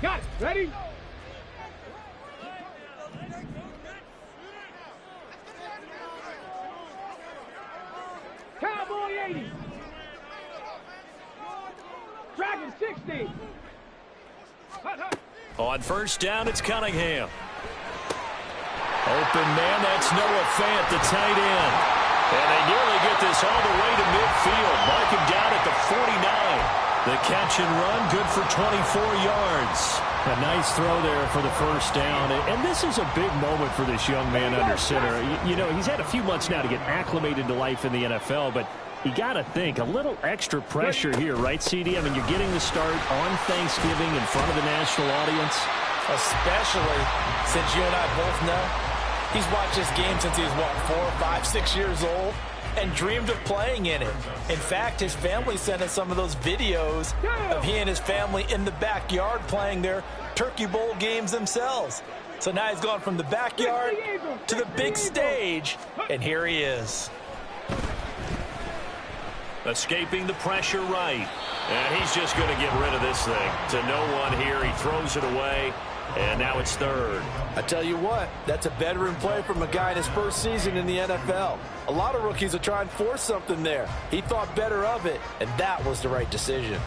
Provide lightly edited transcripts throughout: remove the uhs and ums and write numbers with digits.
Got it. Ready? Cowboy 80. Dragon 60. On first down, it's Cunningham. Open man, that's Noah Fant, the tight end. And they nearly get this all the way to midfield. Mark him down at the 49. The catch and run, good for 24 yards. A nice throw there for the first down. And this is a big moment for this young man under center. You know, he's had a few months now to get acclimated to life in the NFL, but you got to think, a little extra pressure here, right, CD? I mean, you're getting the start on Thanksgiving in front of the national audience. Especially since you and I both know he's watched this game since he was, what, 4, 5, 6 years old and dreamed of playing in it. In fact, his family sent us some of those videos of he and his family in the backyard playing their Turkey Bowl games themselves. So now he's gone from the backyard to the big stage, and here he is. Escaping the pressure right. And he's just going to get rid of this thing. To no one here. He throws it away. And now it's third. I tell you what, that's a veteran play from a guy in his first season in the NFL. A lot of rookies will try and force something there. He thought better of it, and that was the right decision.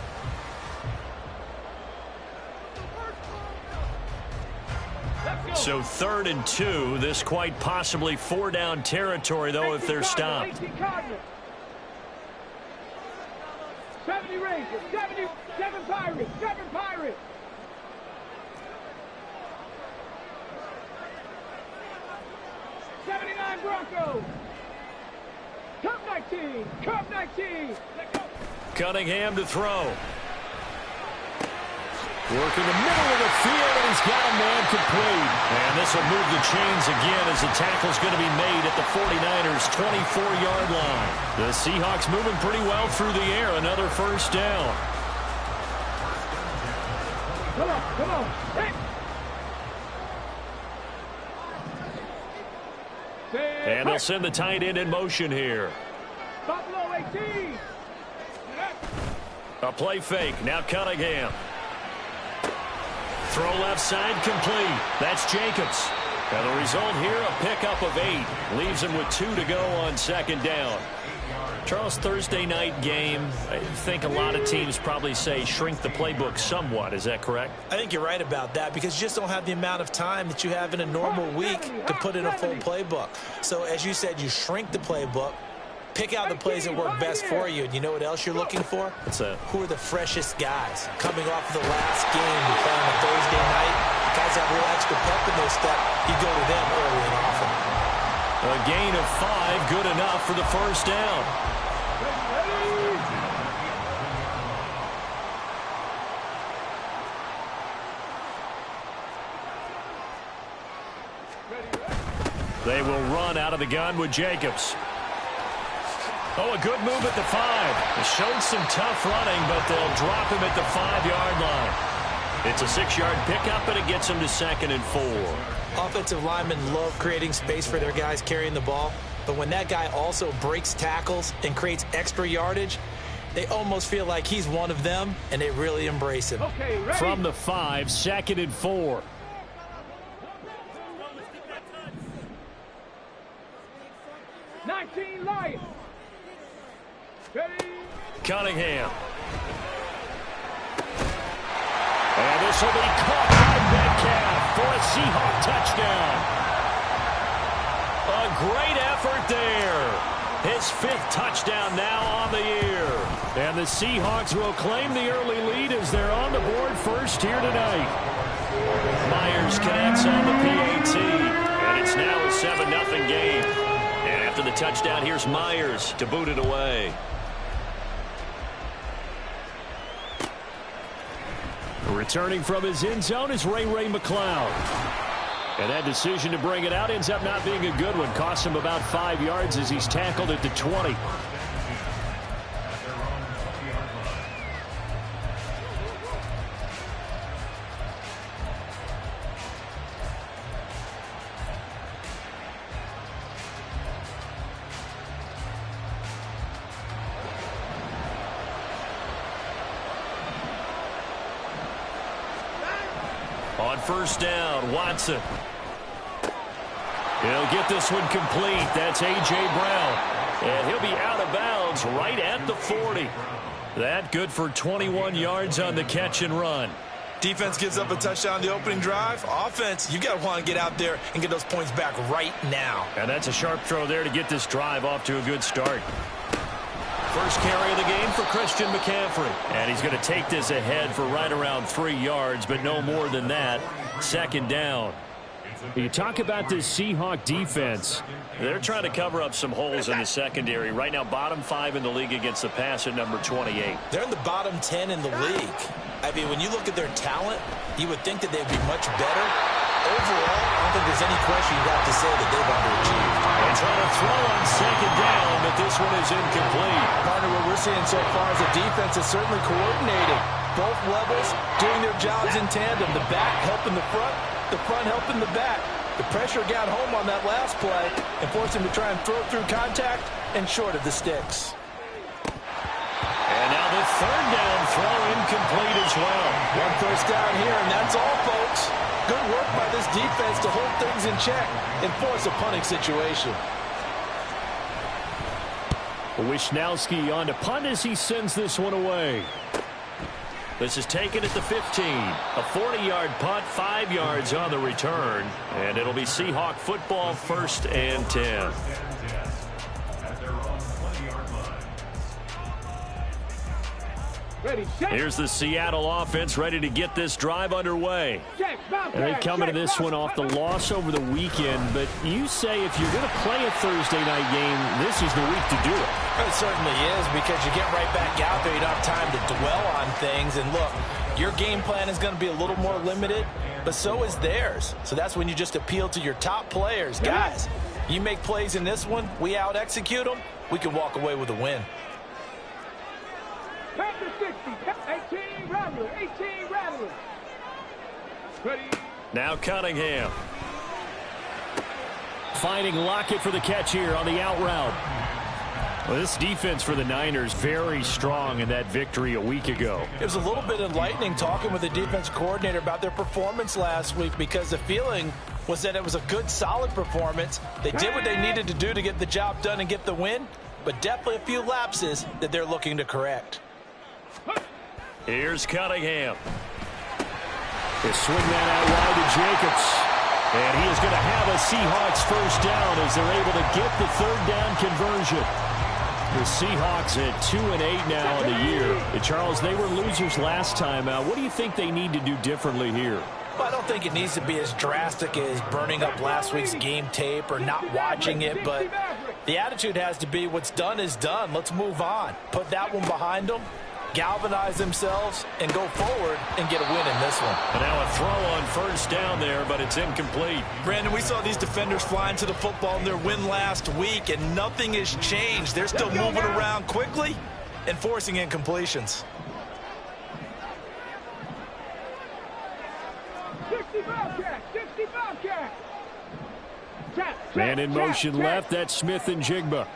So 3rd and 2. This quite possibly 4-down territory, though, if they're stopped. 70 Rangers, 77 Pirates, 7 Pirates. 79 Broncos. Cup 19, Cup 19. Cunningham to throw. Working the middle of the field, and he's got a man complete. And this will move the chains again as the tackle's going to be made at the 49ers' 24-yard line. The Seahawks moving pretty well through the air. Another first down. Come on, come on. Hey. And they'll send the tight end in motion here. Buffalo 18. A play fake. Now Cunningham. Throw left side complete. That's Jacobs. And the result here, a pickup of 8. Leaves him with 2 to go on second down. Charles, Thursday night game, I think a lot of teams probably say shrink the playbook somewhat. Is that correct? I think you're right about that because you just don't have the amount of time that you have in a normal week to put in a full playbook. So as you said, you shrink the playbook, pick out the plays that work best for you. And you know what else you're looking for? What's that? Who are the freshest guys coming off of the last game you play on a Thursday night? Guys have a little extra pep in their step. You go to them early and often. A gain of 5, good enough for the first down. They will run out of the gun with Jacobs. Oh, a good move at the 5. They showed some tough running, but they'll drop him at the 5-yard line. It's a 6-yard pickup, and it gets them to 2nd and 4. Offensive linemen love creating space for their guys carrying the ball, but when that guy also breaks tackles and creates extra yardage, they almost feel like he's one of them, and they really embrace him. Okay, ready? From the 5, 2nd and 4. Lions. Ready? Cunningham. And this will be caught by Metcalf for a Seahawk touchdown. A great effort there. His 5th touchdown now on the year. And the Seahawks will claim the early lead as they're on the board first here tonight. Myers connects on the PAT. And it's now a 7-0 game. And after the touchdown, here's Myers to boot it away. Returning from his end zone is Ray McCloud. And that decision to bring it out ends up not being a good one. Costs him about 5 yards as he's tackled at the 20. on first down. Watson. He'll get this one complete. That's A.J. Brown. And he'll be out of bounds right at the 40. That good for 21 yards on the catch and run. Defense gives up a touchdown the opening drive. Offense, you got to want to get out there and get those points back right now. And that's a sharp throw there to get this drive off to a good start. First carry of the game for Christian McCaffrey. And he's going to take this ahead for right around 3 yards, but no more than that. Second down. You talk about this Seahawk defense. They're trying to cover up some holes in the secondary. Right now, bottom 5 in the league against the pass at number 28. They're in the bottom 10 in the league. I mean, when you look at their talent, you would think that they'd be much better. Overall, I don't think there's any question you'd have to say that they've underachieved. They're trying to throw on second down, but this one is incomplete. Partner, what we're seeing so far is the defense is certainly coordinating. Both levels doing their jobs in tandem. The back helping the front helping the back. The pressure got home on that last play and forced him to try and throw through contact and short of the sticks. And now the third down throw incomplete as well. One first down here, and that's all, folks. Good work by this defense to hold things in check and force a punting situation. Wisnowski on to punt as he sends this one away. This is taken at the 15. A 40-yard punt, 5 yards on the return. And it'll be Seahawk football, 1st and 10. Here's the Seattle offense ready to get this drive underway. And they come into this one off the loss over the weekend, but you say if you're going to play a Thursday night game, this is the week to do it. It certainly is, because you get right back out there. You don't have time to dwell on things. And look, your game plan is going to be a little more limited, but so is theirs. So that's when you just appeal to your top players. Guys, you make plays in this one, we out-execute them, we can walk away with a win. 18 Rattler, 18 Rattler. Ready. Now Cunningham. Finding Lockett for the catch here on the out route. Well, this defense for the Niners very strong in that victory a week ago. It was a little bit enlightening talking with the defense coordinator about their performance last week, because the feeling was that it was a good, solid performance. They did what they needed to do to get the job done and get the win, but definitely a few lapses that they're looking to correct. Here's Cunningham. They swing that out wide to Jacobs. And he is going to have a Seahawks first down as they're able to get the third down conversion. The Seahawks at 2-8 now in the year. And Charles, they were losers last time out. What do you think they need to do differently here? Well, I don't think it needs to be as drastic as burning up last week's game tape or not watching it, but the attitude has to be what's done is done. Let's move on. Put that one behind them, galvanize themselves, and go forward and get a win in this one. And now a throw on first down there, but it's incomplete. Brandon, we saw these defenders flying to the football in their win last week, and nothing has changed. They're still moving around quickly and forcing incompletions. 65 catch. Man in motion left. That's Smith and Jigba.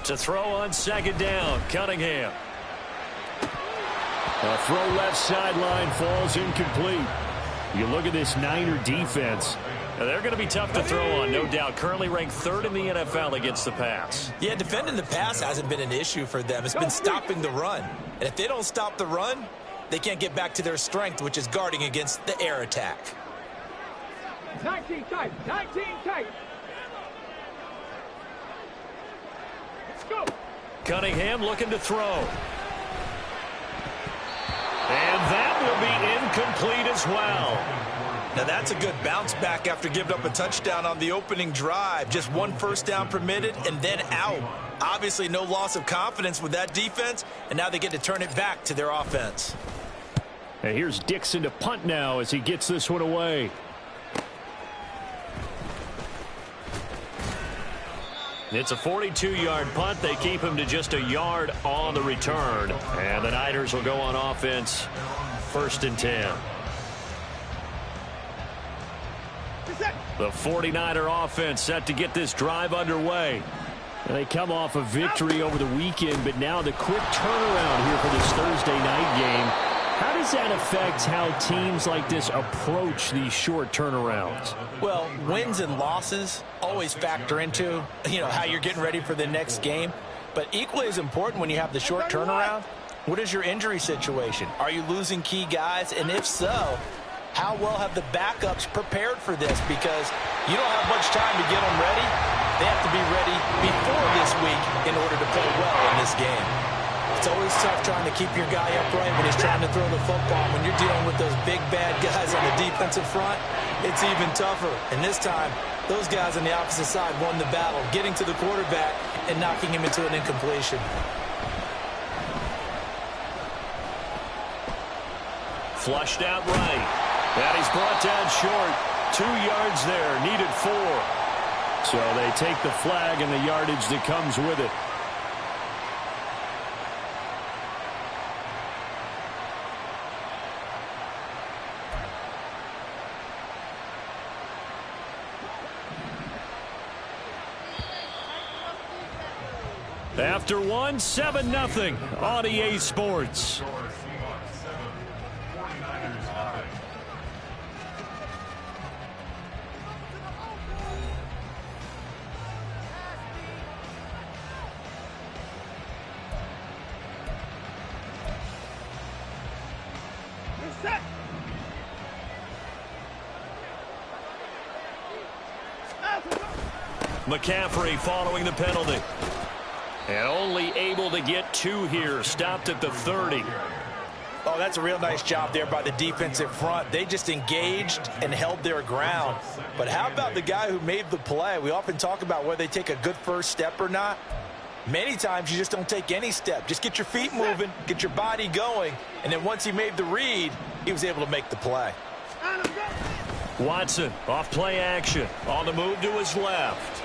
To throw on second down, Cunningham. A throw left sideline falls incomplete. You look at this Niner defense. They're going to be tough to throw on, no doubt. Currently ranked 3rd in the NFL against the pass. Yeah, defending the pass hasn't been an issue for them. It's been stopping the run. And if they don't stop the run, they can't get back to their strength, which is guarding against the air attack. 19 tight, 19 tight. Let's go. Cunningham looking to throw. And that will be incomplete as well. Now that's a good bounce back after giving up a touchdown on the opening drive. Just one first down permitted and then out. Obviously no loss of confidence with that defense, and now they get to turn it back to their offense. And here's Dixon to punt now as he gets this one away. It's a 42-yard punt. They keep him to just a yard on the return. And the Niners will go on offense, 1st and 10. The 49er offense set to get this drive underway. And they come off a victory over the weekend, but now the quick turnaround here for this Thursday night game. How does that affect how teams like this approach these short turnarounds? Well, wins and losses always factor into, how you're getting ready for the next game. But equally as important when you have the short turnaround, what is your injury situation? Are you losing key guys? And if so, how well have the backups prepared for this? Because you don't have much time to get them ready. They have to be ready before this week in order to play well in this game. It's always tough trying to keep your guy upright when he's trying to throw the football. When you're dealing with those big, bad guys on the defensive front, it's even tougher. And this time, those guys on the opposite side won the battle, getting to the quarterback and knocking him into an incompletion. Flushed out right. And he's brought down short. 2 yards there, needed 4. So they take the flag and the yardage that comes with it. After 1, 7-0 on EA Sports. McCaffrey following the penalty. And only able to get 2 here. Stopped at the 30. Oh, that's a real nice job there by the defensive front. They just engaged and held their ground. But how about the guy who made the play? We often talk about whether they take a good first step or not. Many times you just don't take any step. Just get your feet moving, get your body going, and then once he made the read, he was able to make the play. Watson off play action. On the move to his left.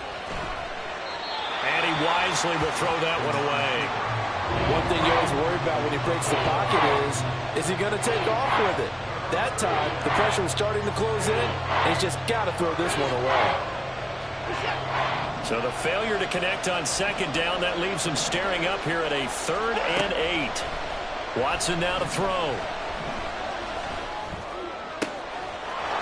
And he wisely will throw that one away. One thing you always worry about when he breaks the pocket is he going to take off with it? That time, the pressure was starting to close in, and he's just got to throw this one away. So the failure to connect on second down, that leaves him staring up here at a 3rd and 8. Watson now to throw.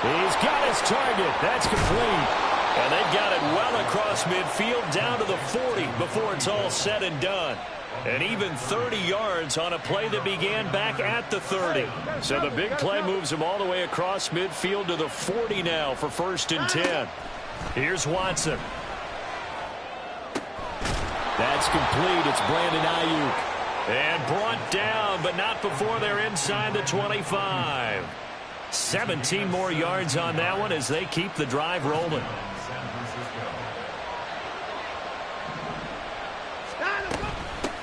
He's got his target. That's complete. And they've got it well across midfield down to the 40 before it's all said and done. And even 30 yards on a play that began back at the 30. So the big play moves him all the way across midfield to the 40 now for 1st and 10. Here's Watson. That's complete. It's Brandon Ayuk. And brought down, but not before they're inside the 25. 17 more yards on that one as they keep the drive rolling.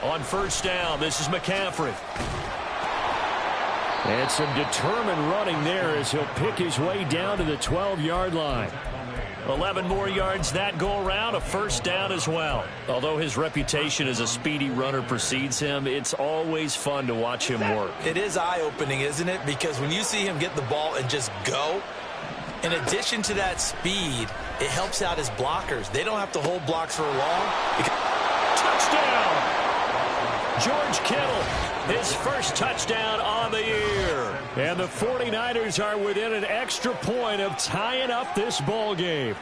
On 1st down, this is McCaffrey. And some determined running there as he'll pick his way down to the 12-yard line. 11 more yards that go around, a 1st down as well. Although his reputation as a speedy runner precedes him, it's always fun to watch him work. It is eye-opening, isn't it? Because when you see him get the ball and just go, in addition to that speed, it helps out his blockers. They don't have to hold blocks for long. Touchdown! George Kittle, his 1st touchdown on the year. And the 49ers are within an extra point of tying up this ball game.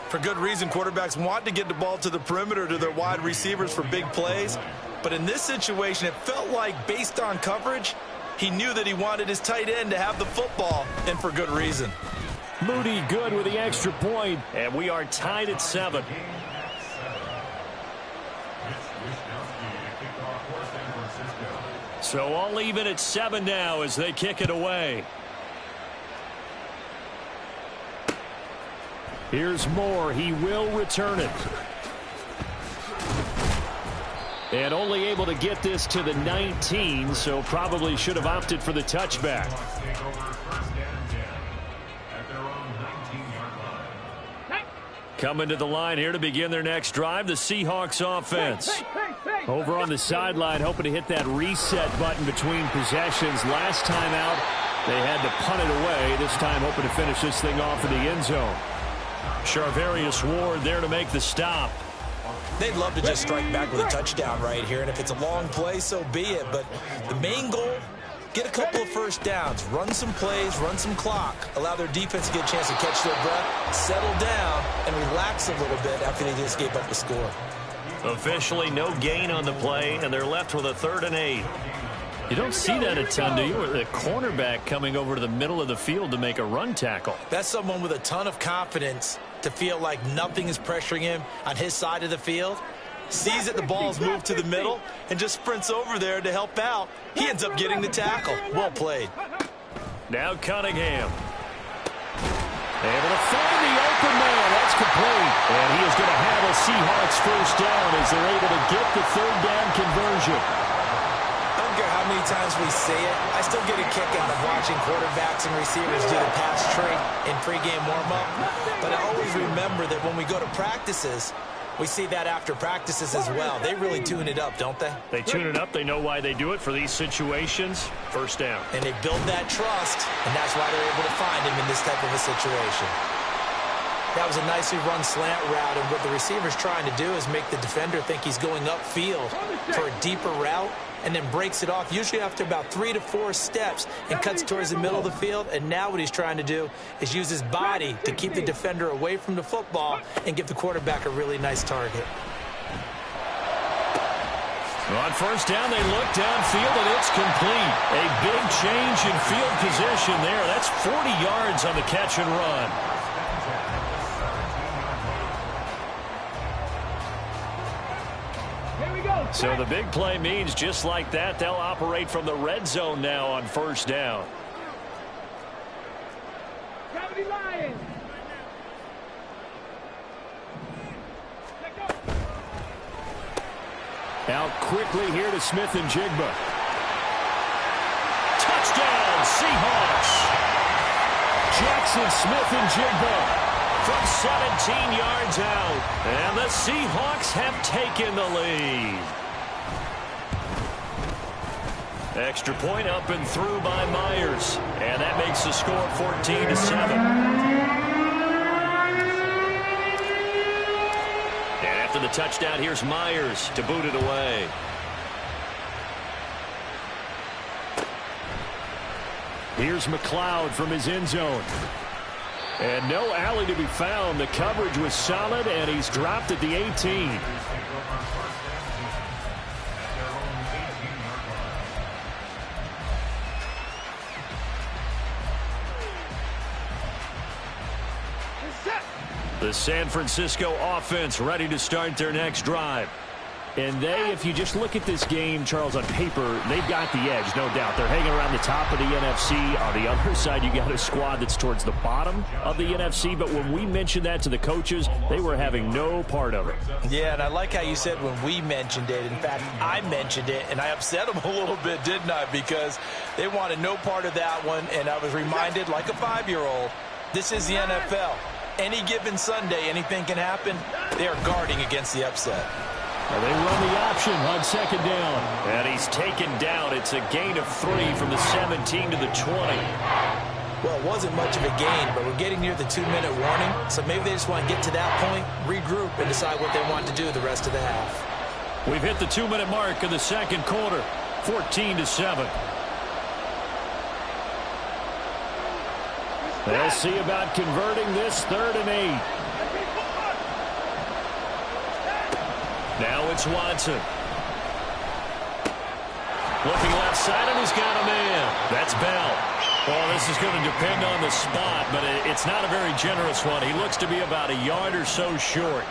For good reason, quarterbacks want to get the ball to the perimeter to their wide receivers for big plays. But in this situation, it felt like based on coverage, he knew that he wanted his tight end to have the football, and for good reason. Moody good with the extra point, and we are tied at 7. So all even at 7 now as they kick it away. Here's Moore. He will return it. And only able to get this to the 19, so probably should have opted for the touchback. Coming to the line here to begin their next drive, the Seahawks offense. Over on the sideline, hoping to hit that reset button between possessions. Last time out, they had to punt it away. This time, hoping to finish this thing off in the end zone. Charvarius Ward there to make the stop. They'd love to just strike back with a touchdown right here, and if it's a long play, so be it. But the main goal, get a couple of first downs, run some plays, run some clock, allow their defense to get a chance to catch their breath, settle down, and relax a little bit after they just gave up the score. Officially no gain on the play, and they're left with a 3rd and 8. You don't see that a ton, do you? Or the cornerback coming over to the middle of the field to make a run tackle. That's someone with a ton of confidence to feel like nothing is pressuring him on his side of the field. Sees that the ball's moved to the middle and just sprints over there to help out. He ends up getting the tackle. Well played. Now Cunningham. Able to find the open man. That's complete. And he is going to have a Seahawks first down as they're able to get the 3rd down conversion. I don't care how many times we say it, I still get a kick out of watching quarterbacks and receivers do the pass trait in pregame warm-up. But I always remember that when we go to practices, we see that after practices as well. They really tune it up, don't they? They tune it up. They know why they do it for these situations. First down. And they build that trust, and that's why they're able to find him in this type of a situation. That was a nicely run slant route, and what the receiver's trying to do is make the defender think he's going upfield for a deeper route, and then breaks it off, usually after about 3 to 4 steps, and cuts towards the middle of the field. And now what he's trying to do is use his body to keep the defender away from the football and give the quarterback a really nice target. On first down, they look downfield, and it's complete. A big change in field position there. That's 40 yards on the catch and run. So the big play means just like that, they'll operate from the red zone now on first down. Out quickly here to Smith and Jigba. Touchdown, Seahawks. Jackson Smith and Jigba from 17 yards out. And the Seahawks have taken the lead. Extra point up and through by Myers. And that makes the score 14-7. And after the touchdown, here's Myers to boot it away. Here's McLeod from his end zone. And no alley to be found. The coverage was solid, and he's dropped at the 18. The San Francisco offense ready to start their next drive. And they, if you just look at this game, Charles, on paper, they've got the edge, no doubt. They're hanging around the top of the NFC. On the other side, you got a squad that's towards the bottom of the NFC. But when we mentioned that to the coaches, they were having no part of it. Yeah, and I like how you said when we mentioned it. In fact, I mentioned it, and I upset them a little bit, didn't I? Because they wanted no part of that one, and I was reminded, like a 5-year-old, this is the NFL. Any given Sunday, anything can happen. They are guarding against the upset. Well, they run the option on second down. And he's taken down. It's a gain of 3 from the 17 to the 20. Well, it wasn't much of a gain, but we're getting near the 2-minute warning. So maybe they just want to get to that point, regroup, and decide what they want to do the rest of the half. We've hit the 2-minute mark of the second quarter, 14-7. They'll see about converting this 3rd and 8. Now it's Watson. Looking left side, and he's got a man. That's Bell. Well, this is going to depend on the spot, but it's not a very generous one. He looks to be about a yard or so short.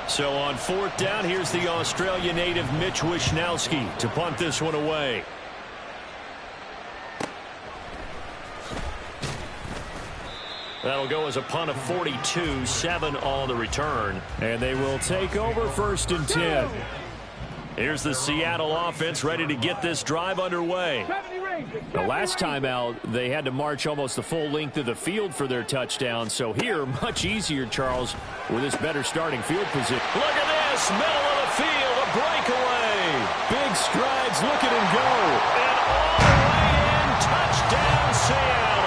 So on 4th down, here's the Australia native Mitch Wishnowsky to punt this one away. That'll go as a punt of 42, 7 on the return. And they will take over 1st and 10. Here's the Seattle offense ready to get this drive underway. The last time out, they had to march almost the full length of the field for their touchdown. So here, much easier, Charles, with this better starting field position. Look at this, middle of the field, a breakaway. Big strides, look at him go. And all the way in, touchdown, Seattle.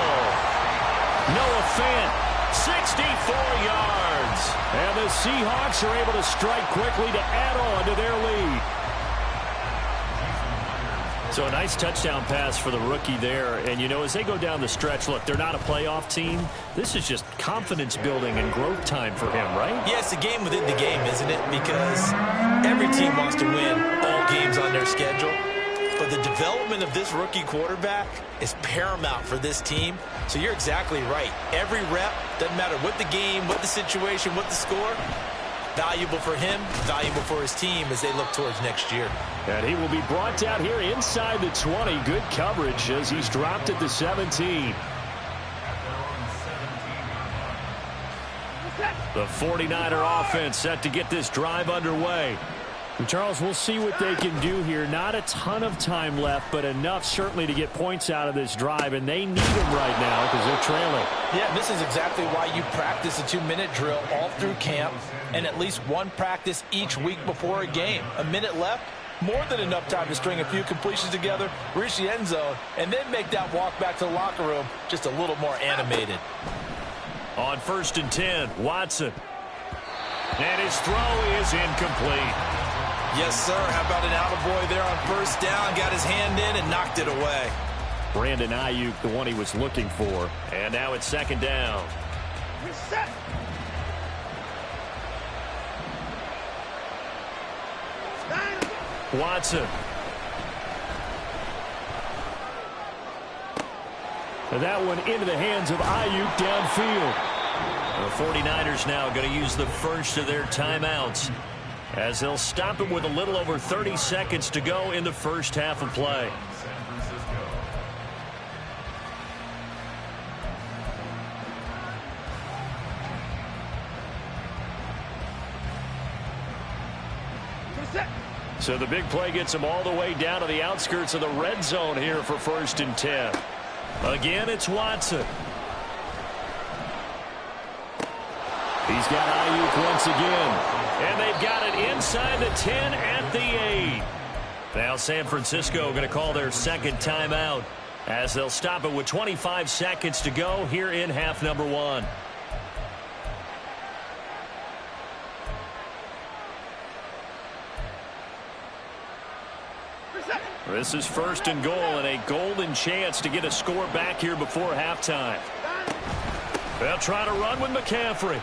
Noah Fant, 64 yards. And the Seahawks are able to strike quickly to add on to their lead. So a nice touchdown pass for the rookie there. And, you know, as they go down the stretch, look, they're not a playoff team. This is just confidence building and growth time for him, right? Yeah, it's a game within the game, isn't it? Because every team wants to win all games on their schedule. But the development of this rookie quarterback is paramount for this team. So you're exactly right. Every rep, doesn't matter what the game, what the situation, what the score, valuable for him, valuable for his team as they look towards next year. And he will be brought down here inside the 20. Good coverage as he's dropped at the 17. The 49er offense set to get this drive underway. And Charles, we'll see what they can do here. Not a ton of time left, but enough certainly to get points out of this drive, and they need them right now because they're trailing. Yeah, this is exactly why you practice a 2-minute drill all through camp and at least one practice each week before a game. A minute left, more than enough time to string a few completions together, reach the end zone, and then make that walk back to the locker room just a little more animated. On 1st and 10, Watson. And his throw is incomplete. Yes, sir. How about an attaboy there on 1st down? Got his hand in and knocked it away. Brandon Ayuk, the one he was looking for. And now it's 2nd down. Reset. Watson. And that one into the hands of Ayuk downfield. The 49ers now going to use the first of their timeouts as they'll stop it with a little over 30 seconds to go in the first half of play. So the big play gets them all the way down to the outskirts of the red zone here for 1st and 10. Again, it's Watson. He's got Ayuk once again. And they've got it inside the 10 at the 8. Now San Francisco going to call their 2nd timeout as they'll stop it with 25 seconds to go here in half number 1. This is 1st and goal and a golden chance to get a score back here before halftime. They'll try to run with McCaffrey.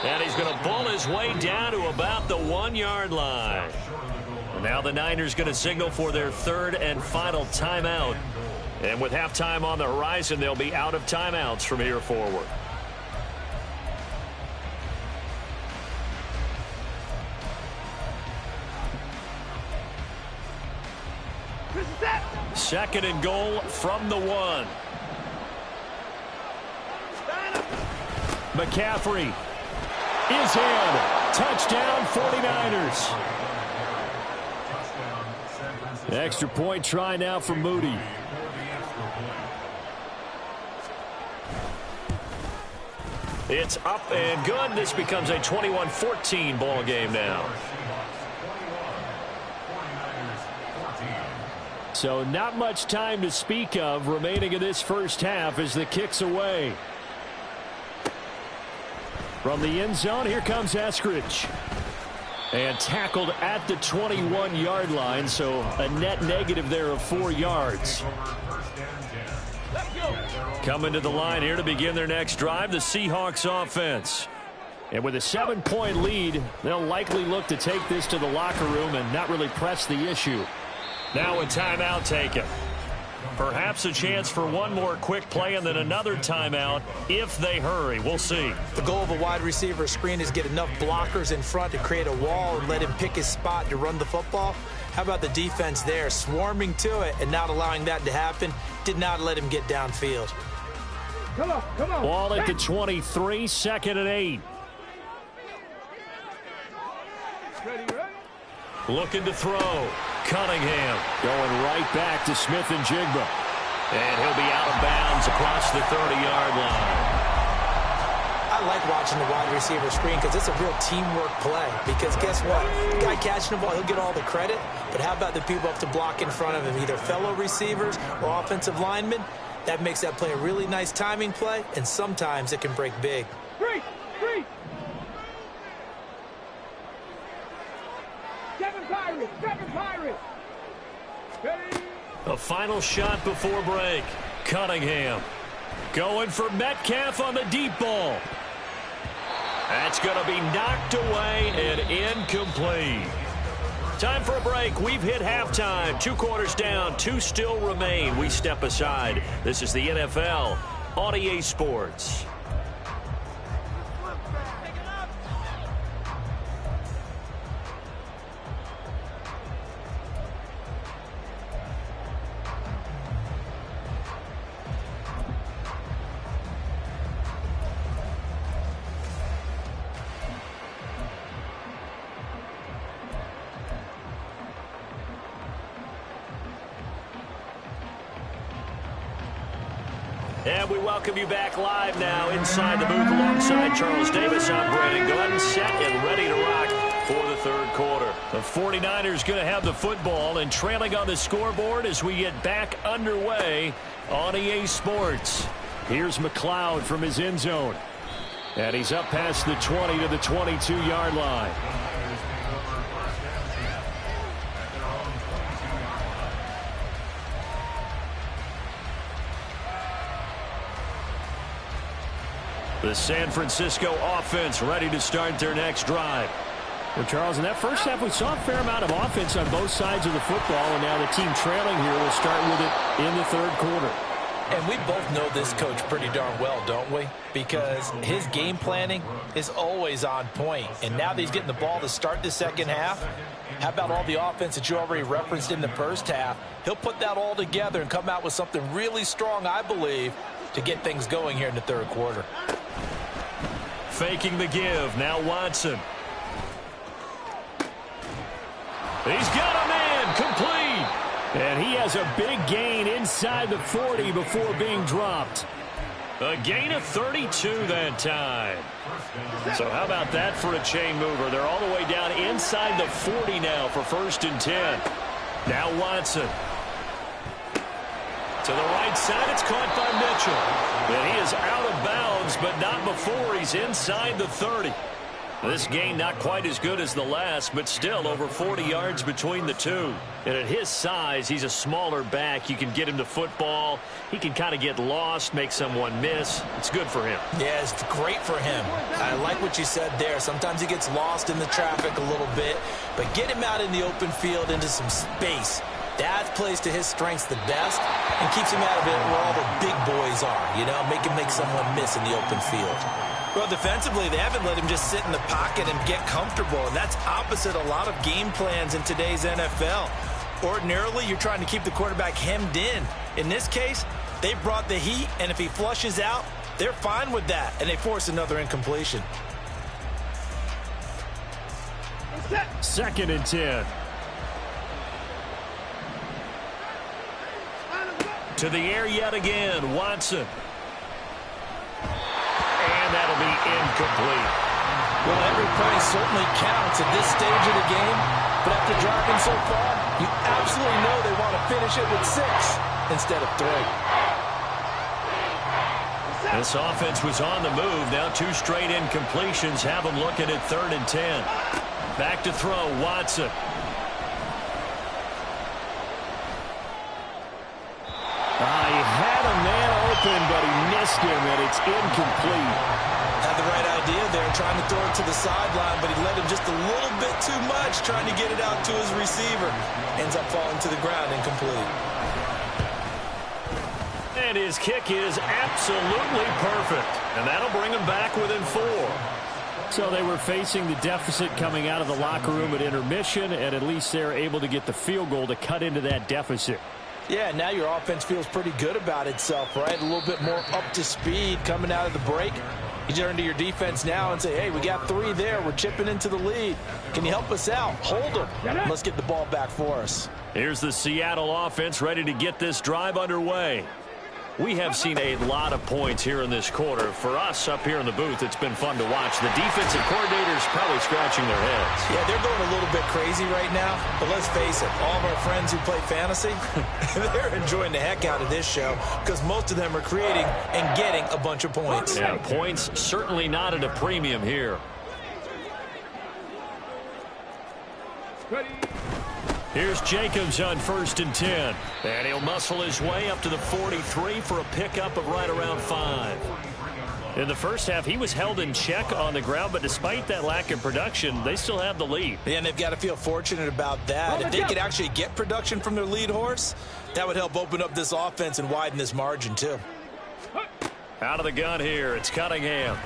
And he's going to bull his way down to about the 1-yard line. Now the Niners going to signal for their 3rd and final timeout. And with halftime on the horizon, they'll be out of timeouts from here forward. Second and goal from the 1. McCaffrey is in. Touchdown 49ers. Extra point try now for Moody. It's up and good. This becomes a 21-14 ball game now. So not much time to speak of remaining in this first half as the kick's away. From the end zone, here comes Eskridge. And tackled at the 21-yard line, so a net negative there of 4 yards. Coming to the line here to begin their next drive, the Seahawks offense. And with a 7-point lead, they'll likely look to take this to the locker room and not really press the issue. Now a timeout taken. Perhaps a chance for one more quick play and then another timeout if they hurry. We'll see. The goal of a wide receiver screen is get enough blockers in front to create a wall and let him pick his spot to run the football. How about the defense there, swarming to it and not allowing that to happen? Did not let him get downfield. Come on, come on. Ball at the 23, 2nd and 8. Ready, right? Looking to throw. Cunningham going right back to Smith and Jigba. And he'll be out of bounds across the 30-yard line. I like watching the wide receiver screen because it's a real teamwork play. Because guess what? The guy catching the ball, he'll get all the credit. But how about the people up to block in front of him, either fellow receivers or offensive linemen? That makes that play a really nice timing play, and sometimes it can break big. Three. Seven Pirates. Ready. A final shot before break. Cunningham going for Metcalf on the deep ball. That's going to be knocked away and incomplete. Time for a break. We've hit halftime. 2 quarters down. 2 still remain. We step aside. This is the NFL on EA Sports. And we welcome you back live now inside the booth alongside Charles Davis. I'm Brandon Glenn, set and ready to rock for the third quarter. The 49ers going to have the football and trailing on the scoreboard as we get back underway on EA Sports. Here's McLeod from his end zone. And he's up past the 20 to the 22-yard line. The San Francisco offense ready to start their next drive. Well, Charles, in that first half, we saw a fair amount of offense on both sides of the football, and now the team trailing here will start with it in the third quarter. And we both know this coach pretty darn well, don't we? Because his game planning is always on point. And now that he's getting the ball to start the second half, how about all the offense that you already referenced in the first half? He'll put that all together and come out with something really strong, I believe, to get things going here in the third quarter. Faking the give. Now Watson. He's got a man. Complete. And he has a big gain inside the 40 before being dropped. A gain of 32 that time. So how about that for a chain mover? They're all the way down inside the 40 now for 1st and 10. Now Watson. To the right side, it's caught by Mitchell. And he is out of bounds, but not before he's inside the 30. This gain not quite as good as the last, but still over 40 yards between the two. And at his size, he's a smaller back. You can get him to football. He can kind of get lost, make someone miss. It's good for him. Yeah, it's great for him. I like what you said there. Sometimes he gets lost in the traffic a little bit, but get him out in the open field into some space. That plays to his strengths the best and keeps him out of it where all the big boys are, you know, make someone miss in the open field. Well, defensively, they haven't let him just sit in the pocket and get comfortable, and that's opposite a lot of game plans in today's NFL. Ordinarily, you're trying to keep the quarterback hemmed in. In this case, they brought the heat, and if he flushes out, they're fine with that, and they force another incompletion. 2nd and 10. To the air yet again, Watson. And that'll be incomplete. Well, every play certainly counts at this stage of the game, but after driving so far, you absolutely know they want to finish it with 6 instead of 3. This offense was on the move. Now 2 straight incompletions have them looking at 3rd and 10. Back to throw, Watson. He had a man open, but he missed him, and it's incomplete. Had the right idea there, trying to throw it to the sideline, but he let him just a little bit too much, trying to get it out to his receiver. Ends up falling to the ground, incomplete. And his kick is absolutely perfect. And that'll bring him back within 4. So they were facing the deficit coming out of the locker room at intermission, and at least they're able to get the field goal to cut into that deficit. Yeah, now your offense feels pretty good about itself, right? A little bit more up to speed coming out of the break. You turn to your defense now and say, hey, we got 3 there. We're chipping into the lead. Can you help us out? Hold them. Let's get the ball back for us. Here's the Seattle offense ready to get this drive underway. We have seen a lot of points here in this quarter. For us up here in the booth, it's been fun to watch. The defensive coordinators probably scratching their heads. Yeah, they're going a little bit crazy right now. But let's face it, all of our friends who play fantasy, they're enjoying the heck out of this show because most of them are creating and getting a bunch of points. Yeah, points certainly not at a premium here. Ready. Here's Jacobs on 1st and 10. And he'll muscle his way up to the 43 for a pickup of right around 5. In the first half, he was held in check on the ground, but despite that lack of production, they still have the lead. Yeah, and they've got to feel fortunate about that. If they could actually get production from their lead horse, that would help open up this offense and widen this margin, too. Out of the gun here, it's Cunningham.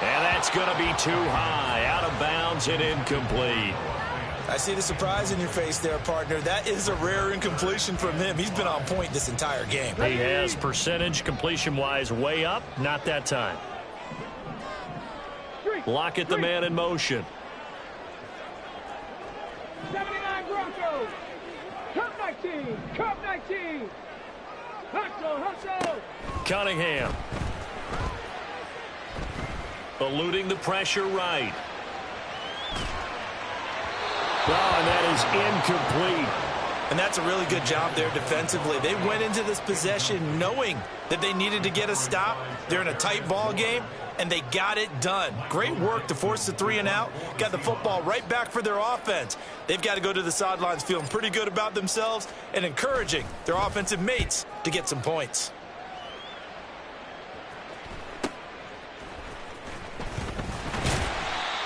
And that's going to be too high, out of bounds and incomplete. I see the surprise in your face there, partner. That is a rare incompletion from him. He's been on point this entire game. He has percentage completion-wise way up, not that time. Lockett the man in motion. 79 Broncos. Cup 19. Cup 19. Hustle. Cunningham. Eluding the pressure right. Oh, and that is incomplete. And that's a really good job there defensively. They went into this possession knowing that they needed to get a stop. They're in a tight ball game, and they got it done. Great work to force the 3 and out. Got the football right back for their offense. They've got to go to the sidelines feeling pretty good about themselves and encouraging their offensive mates to get some points.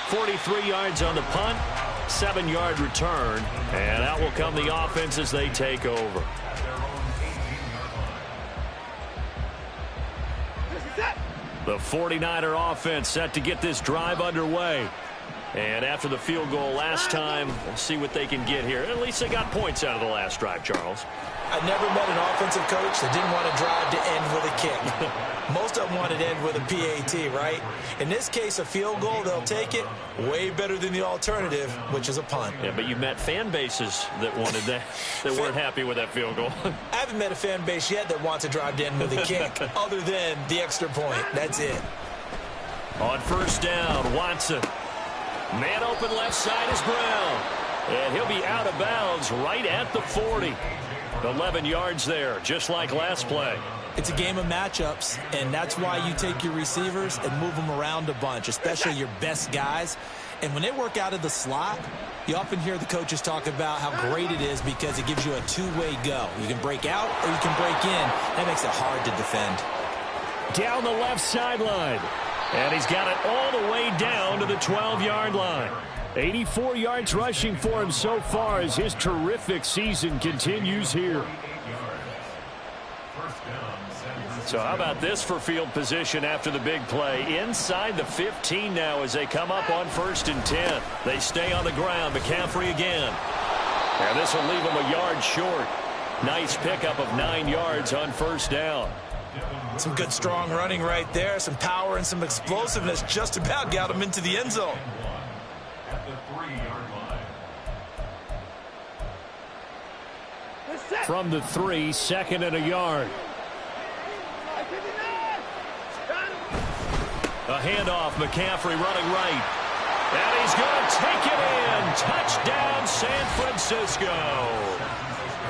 .43 yards on the punt, 7-yard return, and out will come the offense as they take over. The 49er offense set to get this drive underway. And after the field goal last time, we'll see what they can get here. At least they got points out of the last drive, Charles. I never met an offensive coach that didn't want to drive to end with a kick. Most of them wanted to end with a PAT, right? In this case, a field goal, they'll take it. Way better than the alternative, which is a punt. Yeah, but you met fan bases that wanted that, that weren't happy with that field goal. I haven't met a fan base yet that wants to drive to end with a kick, other than the extra point. That's it. On 1st down, Watson. Man open left side is Brown. And he'll be out of bounds right at the 40. 11 yards there, just like last play. It's a game of matchups, and that's why you take your receivers and move them around a bunch, especially your best guys. And when they work out of the slot, you often hear the coaches talk about how great it is because it gives you a two-way go. You can break out or you can break in. That makes it hard to defend. Down the left sideline. And he's got it all the way down to the 12-yard line. 84 yards rushing for him so far as his terrific season continues here. So how about this for field position after the big play? Inside the 15 now as they come up on 1st and 10. They stay on the ground. McCaffrey again. And this will leave them a yard short. Nice pickup of 9 yards on 1st down. Some good strong running right there. Some power and some explosiveness just about got him into the end zone. From the 3, 2nd and a yard. A handoff, McCaffrey running right. And he's going to take it in. Touchdown, San Francisco.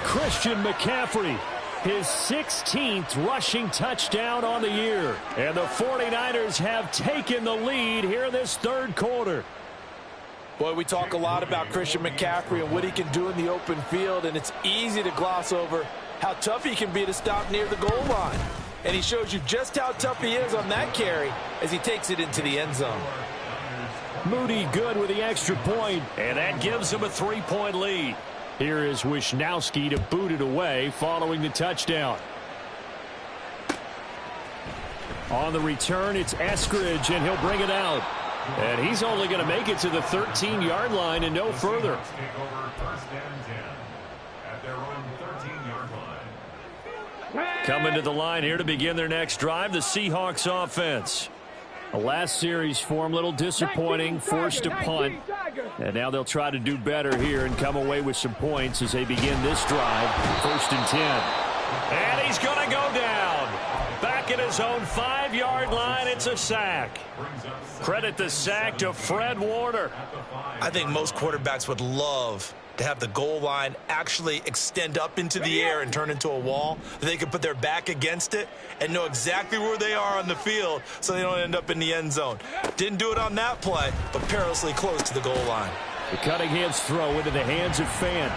Christian McCaffrey, his 16th rushing touchdown on the year. And the 49ers have taken the lead here in this 3rd quarter. Boy, we talk a lot about Christian McCaffrey and what he can do in the open field, and it's easy to gloss over how tough he can be to stop near the goal line. And he shows you just how tough he is on that carry as he takes it into the end zone. Moody good with the extra point, and that gives him a 3-point lead. Here is Wisnowski to boot it away following the touchdown. On the return, it's Eskridge, and he'll bring it out. And he's only going to make it to the 13-yard line and no further. Coming to the line here to begin their next drive, the Seahawks offense. The last series for him, a little disappointing, forced to punt. And now they'll try to do better here and come away with some points as they begin this drive. 1st and 10. And he's going to go down. Back at his own 5-yard line, it's a sack. Credit the sack to Fred Warner. I think most quarterbacks would love to have the goal line actually extend up into the air and turn into a wall. They could put their back against it and know exactly where they are on the field so they don't end up in the end zone. Didn't do it on that play, but perilously close to the goal line. The Cunningham's throw into the hands of Fan.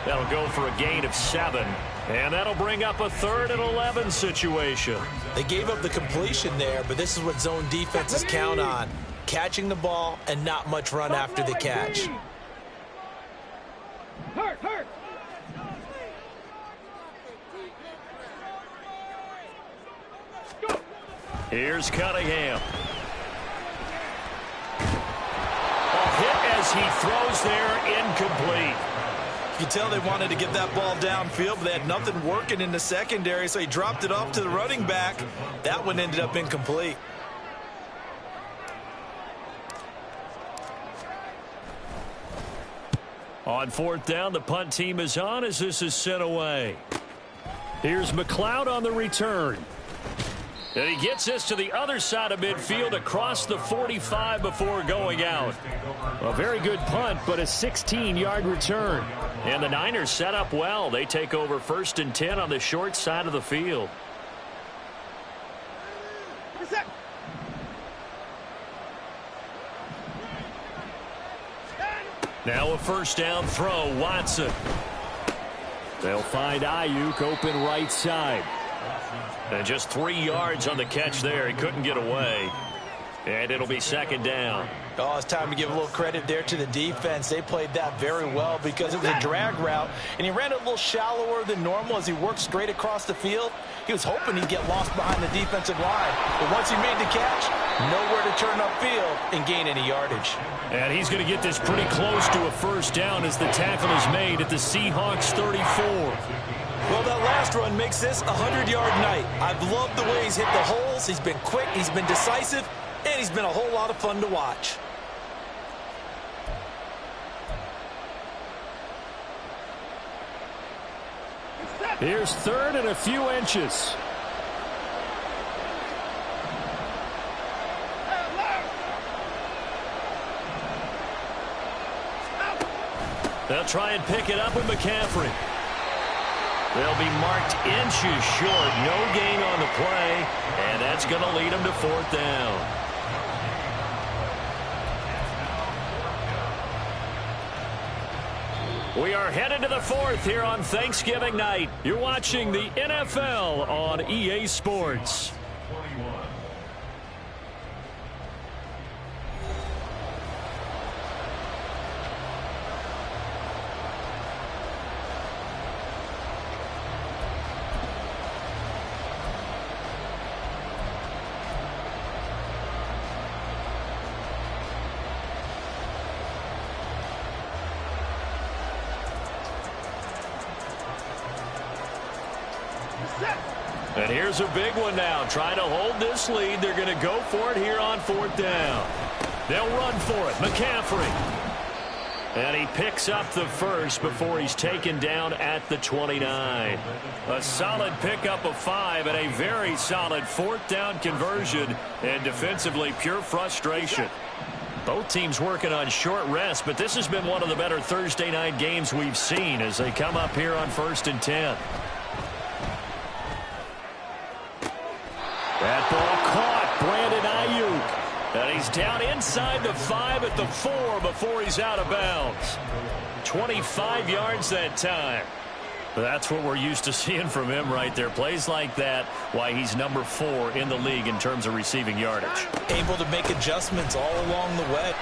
That'll go for a gain of 7. And that'll bring up a 3rd and 11 situation. They gave up the completion there, but this is what zone defenses count on. Catching the ball and not much run after the catch. Hurt. Here's Cunningham. A hit as he throws there, incomplete. You can tell they wanted to get that ball downfield, but they had nothing working in the secondary, so he dropped it off to the running back. That one ended up incomplete. On 4th down, the punt team is on as this is sent away. Here's McLeod on the return. And he gets this to the other side of midfield across the 45 before going out. A very good punt, but a 16-yard return. And the Niners set up well. They take over 1st and 10 on the short side of the field. Now a 1st down throw, Watson. They'll find Ayuk open right side. And just 3 yards on the catch there. He couldn't get away. And it'll be 2nd down. Oh, it's time to give a little credit there to the defense. They played that very well because it was a drag route, and he ran it a little shallower than normal as he worked straight across the field. He was hoping he'd get lost behind the defensive line. But once he made the catch, nowhere to turn upfield and gain any yardage. And he's going to get this pretty close to a 1st down as the tackle is made at the Seahawks 34. Well, that last run makes this a 100-yard night. I've loved the way he's hit the holes. He's been quick, he's been decisive, and he's been a whole lot of fun to watch. Here's 3rd and a few inches. They'll try and pick it up with McCaffrey. They'll be marked inches short. No gain on the play, and that's going to lead them to 4th down. We are headed to the 4th here on Thanksgiving night. You're watching the NFL on EA Sports. And here's a big one now. Trying to hold this lead. They're going to go for it here on 4th down. They'll run for it. McCaffrey. And he picks up the first before he's taken down at the 29. A solid pickup of 5 and a very solid 4th down conversion. And defensively, pure frustration. Both teams working on short rest, but this has been one of the better Thursday night games we've seen as they come up here on 1st and 10. That ball caught. Brandon Ayuk. And he's down inside the 5 at the 4 before he's out of bounds. 25 yards that time. That's what we're used to seeing from him right there. Plays like that, why he's number 4 in the league in terms of receiving yardage. Able to make adjustments all along the way.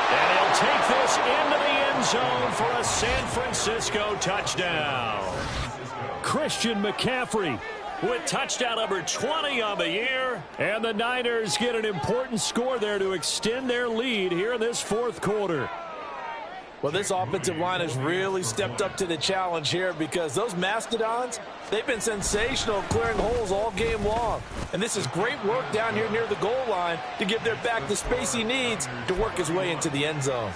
And he'll take this into the end zone for a San Francisco touchdown. Christian McCaffrey with touchdown number 20 on the year. And the Niners get an important score there to extend their lead here in this 4th quarter. Well, this offensive line has really stepped up to the challenge here because those Mastodons, they've been sensational clearing holes all game long. And this is great work down here near the goal line to give their back the space he needs to work his way into the end zone.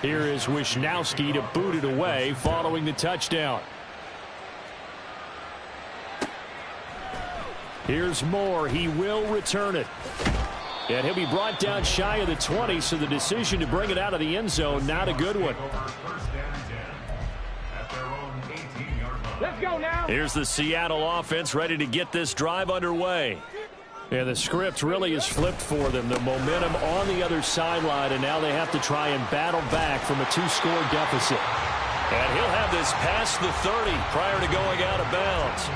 Here is Wisnowski to boot it away following the touchdown. Here's Moore. He will return it. And he'll be brought down shy of the 20, so the decision to bring it out of the end zone, not a good one. Let's go now. Here's the Seattle offense ready to get this drive underway. And the script really is flipped for them. The momentum on the other sideline, and now they have to try and battle back from a 2-score deficit. And he'll have this past the 30 prior to going out of bounds.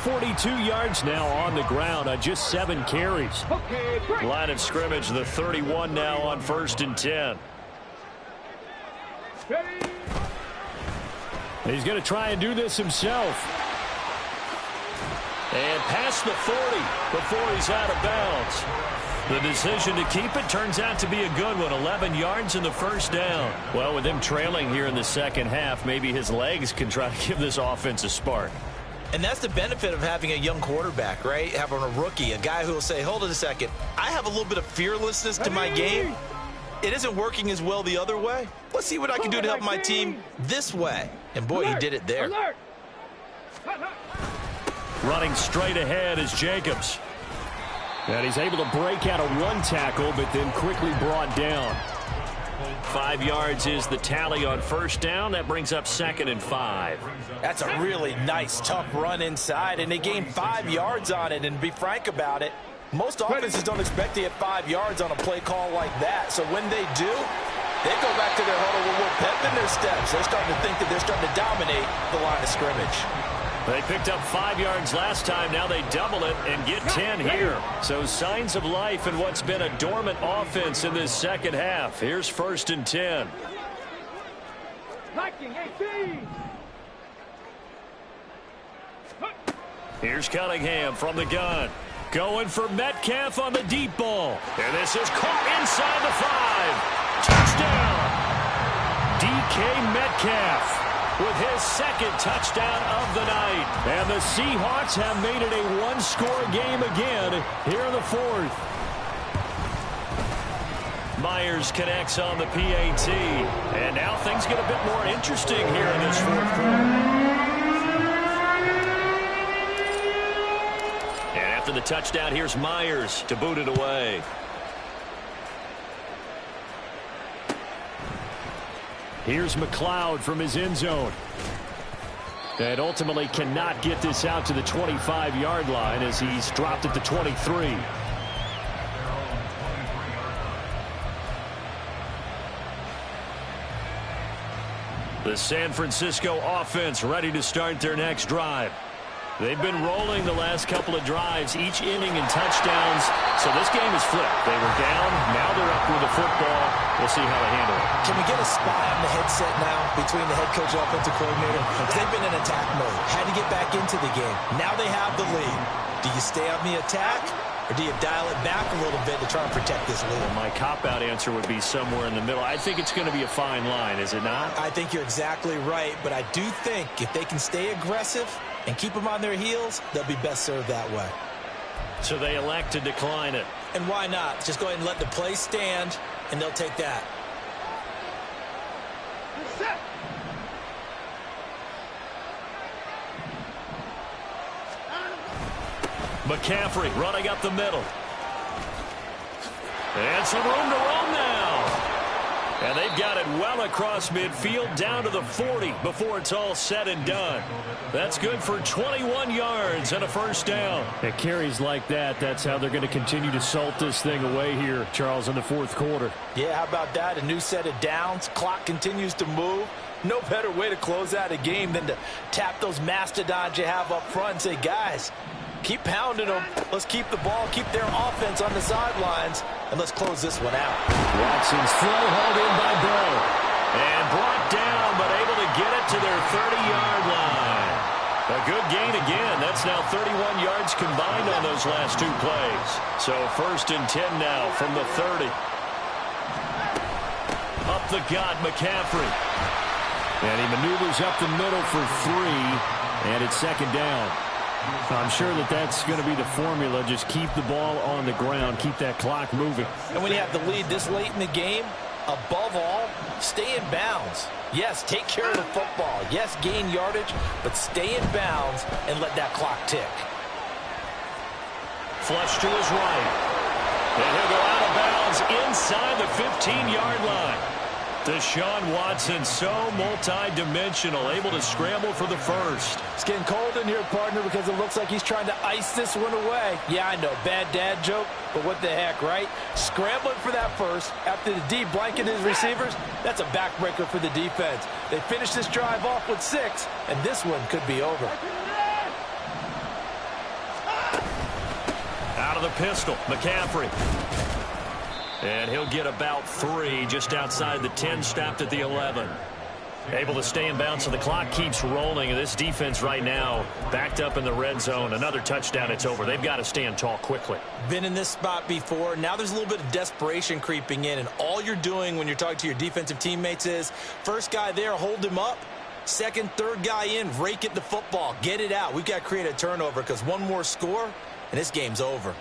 42 yards now on the ground on just 7 carries. Okay, break. Line of scrimmage, the 31 now on 1st and 10. Ready. He's going to try and do this himself. And past the 40 before he's out of bounds. The decision to keep it turns out to be a good one. 11 yards in the first down. Well, with him trailing here in the second half, maybe his legs can try to give this offense a spark. And that's the benefit of having a young quarterback, right? Having a rookie, a guy who will say, hold it a second, I have a little bit of fearlessness to my game. It isn't working as well the other way. Let's see what I can do to help my team this way. And boy, he did it there. Alert. Running straight ahead is Jacobs. And he's able to break out of one tackle, but then quickly brought down. 5 yards is the tally on first down. That brings up 2nd and 5. That's a really nice, tough run inside, and they gained 5 yards on it. And to be frank about it, most offenses don't expect to get 5 yards on a play call like that. So when they do, they go back to their huddle with a little pep in their steps. They're starting to think that they're starting to dominate the line of scrimmage. They picked up 5 yards last time. Now they double it and get 10 here. So signs of life in what's been a dormant offense in this second half. Here's 1st and 10. Liking 18. Here's Cunningham from the gun. Going for Metcalf on the deep ball. And this is caught inside the 5. Touchdown. DK Metcalf with his 2nd touchdown of the night. And the Seahawks have made it a one-score game again here in the 4th. Myers connects on the PAT. And now things get a bit more interesting here in this 4th quarter. And after the touchdown, here's Myers to boot it away. Here's McLeod from his end zone. And ultimately cannot get this out to the 25-yard line as he's dropped at the 23. The San Francisco offense ready to start their next drive. They've been rolling the last couple of drives, each inning in touchdowns. So this game is flipped. They were down. Now they're up with the football. We'll see how they handle it. Can we get a spy on the headset now between the head coach and offensive coordinator? They've been in attack mode. Had to get back into the game. Now they have the lead. Do you stay on the attack, or do you dial it back a little bit to try and protect this lead? Well, my cop-out answer would be somewhere in the middle. I think it's going to be a fine line, is it not? I think you're exactly right, but I do think if they can stay aggressive and keep them on their heels, they'll be best served that way. So they elect to decline it. And why not? Just go ahead and let the play stand, and they'll take that. Set. McCaffrey running up the middle. And some room to roam now. And they've got it well across midfield down to the 40 before it's all said and done. That's good for 21 yards and a first down. At carries like that, that's how they're going to continue to salt this thing away here, Charles, in the 4th quarter. Yeah, how about that? A new set of downs. Clock continues to move. No better way to close out a game than to tap those mastodons you have up front and say, guys, keep pounding them. Let's keep the ball, keep their offense on the sidelines, and let's close this one out. Watson's throw hauled in by Bell. And brought down, but able to get it to their 30-yard line. A good gain again. That's now 31 yards combined on those last 2 plays. So 1st and 10 now from the 30. the gut, McCaffrey. And he maneuvers up the middle for 3, and it's second down. I'm sure that's going to be the formula. Just keep the ball on the ground, keep that clock moving. And when you have the lead this late in the game, above all, stay in bounds. Yes, take care of the football. Yes, gain yardage, but stay in bounds and let that clock tick. Flush to his right. And he'll go out of bounds inside the 15-yard line. Deshaun Watson, so multi-dimensional, able to scramble for the first. It's getting cold in here, partner, because it looks like he's trying to ice this one away. Yeah, I know, bad dad joke, but what the heck, right? Scrambling for that first after the D blanketed his receivers, that's a backbreaker for the defense. They finished this drive off with 6, and this one could be over. Out of the pistol, McCaffrey. And he'll get about 3 just outside the 10, stopped at the 11. Able to stay in bounds, so the clock keeps rolling. And this defense right now backed up in the red zone. Another touchdown, it's over. They've got to stand tall quickly. Been in this spot before. Now there's a little bit of desperation creeping in. And all you're doing when you're talking to your defensive teammates is, first guy there, hold him up. Second, third guy in, rake at the football. Get it out. We've got to create a turnover because one more score, and this game's over.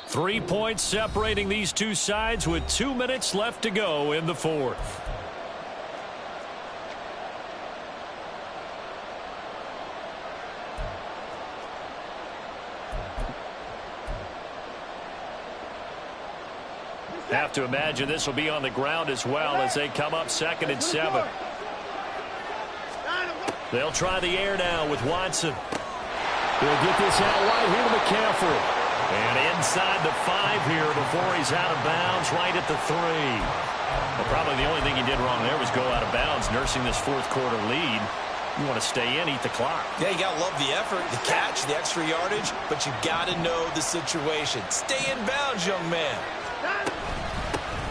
Three points separating these two sides with 2 minutes left to go in the fourth. Have to imagine this will be on the ground as well as they come up 2nd and 7. They'll try the air now with Watson. He'll get this out right here to McCaffrey. And inside the 5 here before he's out of bounds, right at the 3. Well, probably the only thing he did wrong there was go out of bounds, nursing this fourth quarter lead. You want to stay in, eat the clock. Yeah, you got to love the effort, the catch, the extra yardage, but you got to know the situation. Stay in bounds, young man.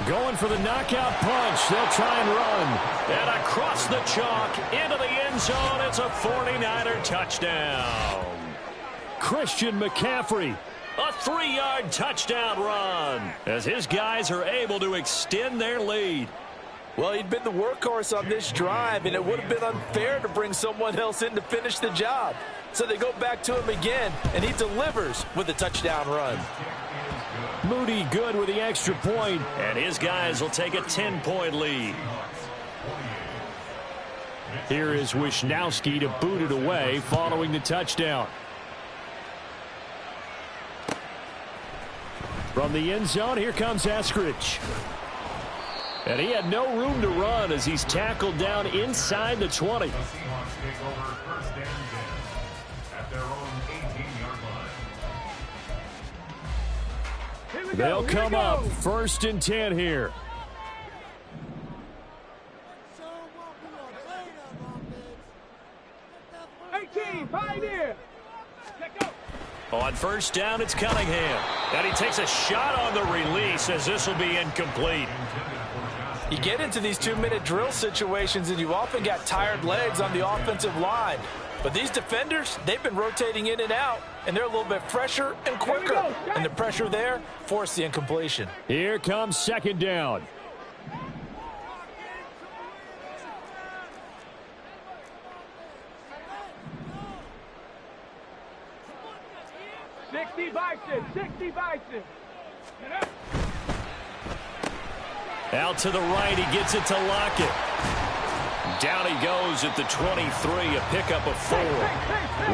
Going for the knockout punch. They'll try and run. And across the chalk, into the end zone, it's a 49er touchdown. Christian McCaffrey. A 3-yard touchdown run as his guys are able to extend their lead. Well, he'd been the workhorse on this drive, and it would have been unfair to bring someone else in to finish the job. So they go back to him again, and he delivers with a touchdown run. Moody good with the extra point. And his guys will take a 10-point lead. Here is Wisnowski to boot it away following the touchdown. From the end zone, here comes Eskridge. And he had no room to run as he's tackled down inside the 20. They'll come up 1st and 10 here. Pioneer. On 1st down, it's Cunningham. And he takes a shot on the release as this will be incomplete. You get into these 2-minute drill situations, and you often got tired legs on the offensive line. But these defenders, they've been rotating in and out, and they're a little bit fresher and quicker. And the pressure there forced the incompletion. Here comes 2nd down. Sixty Bison. Out to the right, he gets it to Lockett. Down he goes at the 23, a pickup of 4.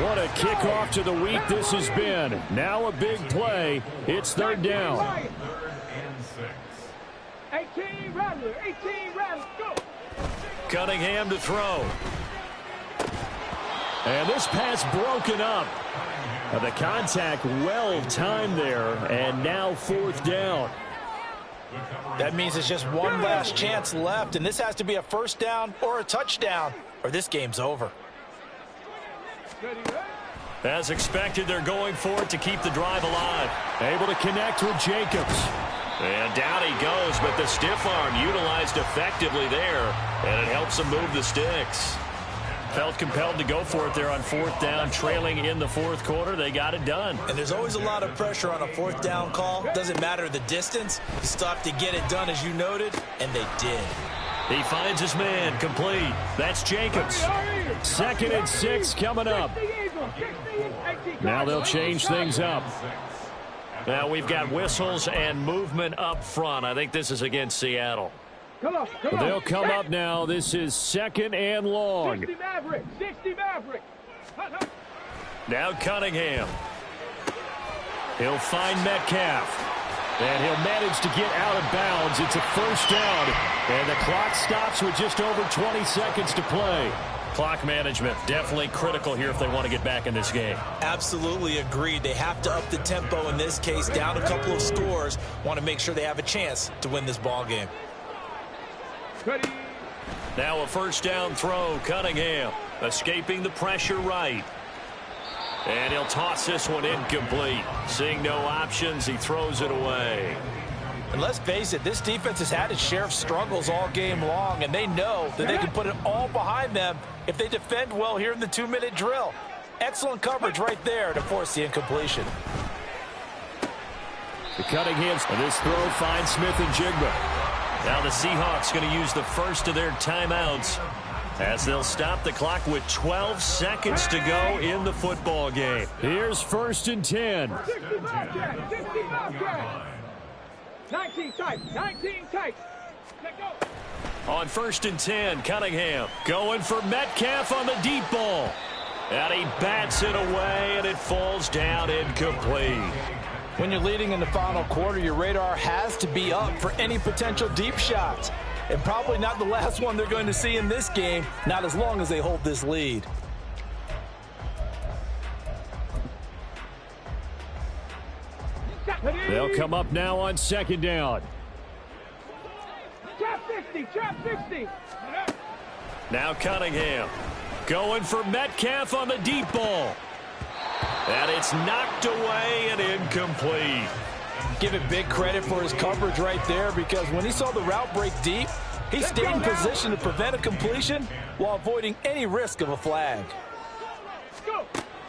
What a kickoff to the week this has been. Now a big play. It's 3rd down. 18 Rattler, go. Cunningham to throw. And this pass broken up. The contact well timed there, and now 4th down. That means it's just one last chance left, and this has to be a 1st down or a touchdown, or this game's over. As expected, they're going for it to keep the drive alive. Able to connect with Jacobs. And down he goes, but the stiff arm utilized effectively there, and it helps him move the sticks. Felt compelled to go for it there on fourth down, trailing in the fourth quarter. They got it done. And there's always a lot of pressure on a fourth down call. Doesn't matter the distance. You still have to get it done, as you noted, and they did. He finds his man, complete. That's Jacobs. 2nd and 6 coming up. Now they'll change things up. Now we've got whistles and movement up front. I think this is against Seattle. Come on. They'll come up now. This is 2nd and long. 60 Maverick. 60 Maverick. Now Cunningham. He'll find Metcalf. And he'll manage to get out of bounds. It's a first down. And the clock stops with just over 20 seconds to play. Clock management definitely critical here if they want to get back in this game. Absolutely agreed. They have to up the tempo in this case, down a couple of scores. Want to make sure they have a chance to win this ball game. Ready. Now a first down throw. Cunningham escaping the pressure right. And he'll toss this one incomplete. Seeing no options, he throws it away. And let's face it, this defense has had its share of struggles all game long, and they know that they can put it all behind them if they defend well here in the 2-minute drill. Excellent coverage right there to force the incompletion. The Cunningham, and this throw finds Smith and Jigba. Now the Seahawks going to use the first of their timeouts as they'll stop the clock with 12 seconds to go in the football game. Here's 1st and 10. 65 Jack. 65 Jack. 19 tight. 19 tight. Let go. On 1st and 10, Cunningham going for Metcalf on the deep ball. And he bats it away, and it falls down incomplete. When you're leading in the final quarter, your radar has to be up for any potential deep shots. And probably not the last one they're going to see in this game, not as long as they hold this lead. They'll come up now on 2nd down. Trap 60. Trap 60. Now Cunningham going for Metcalf on the deep ball. And it's knocked away and incomplete. Give it big credit for his coverage right there, because when he saw the route break deep, he stayed in position to prevent a completion while avoiding any risk of a flag.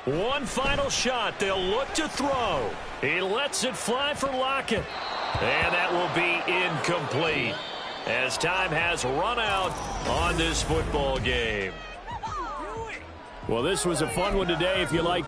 One final shot. They'll look to throw. He lets it fly for Lockett. And that will be incomplete as time has run out on this football game. Well, this was a fun one today if you like.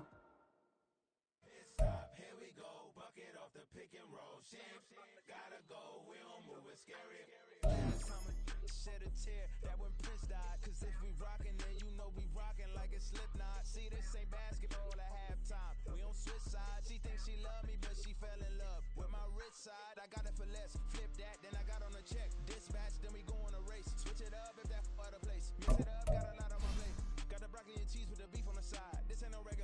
Got a lot on my plate. Got the broccoli and cheese with the beef on the side. This ain't no regular.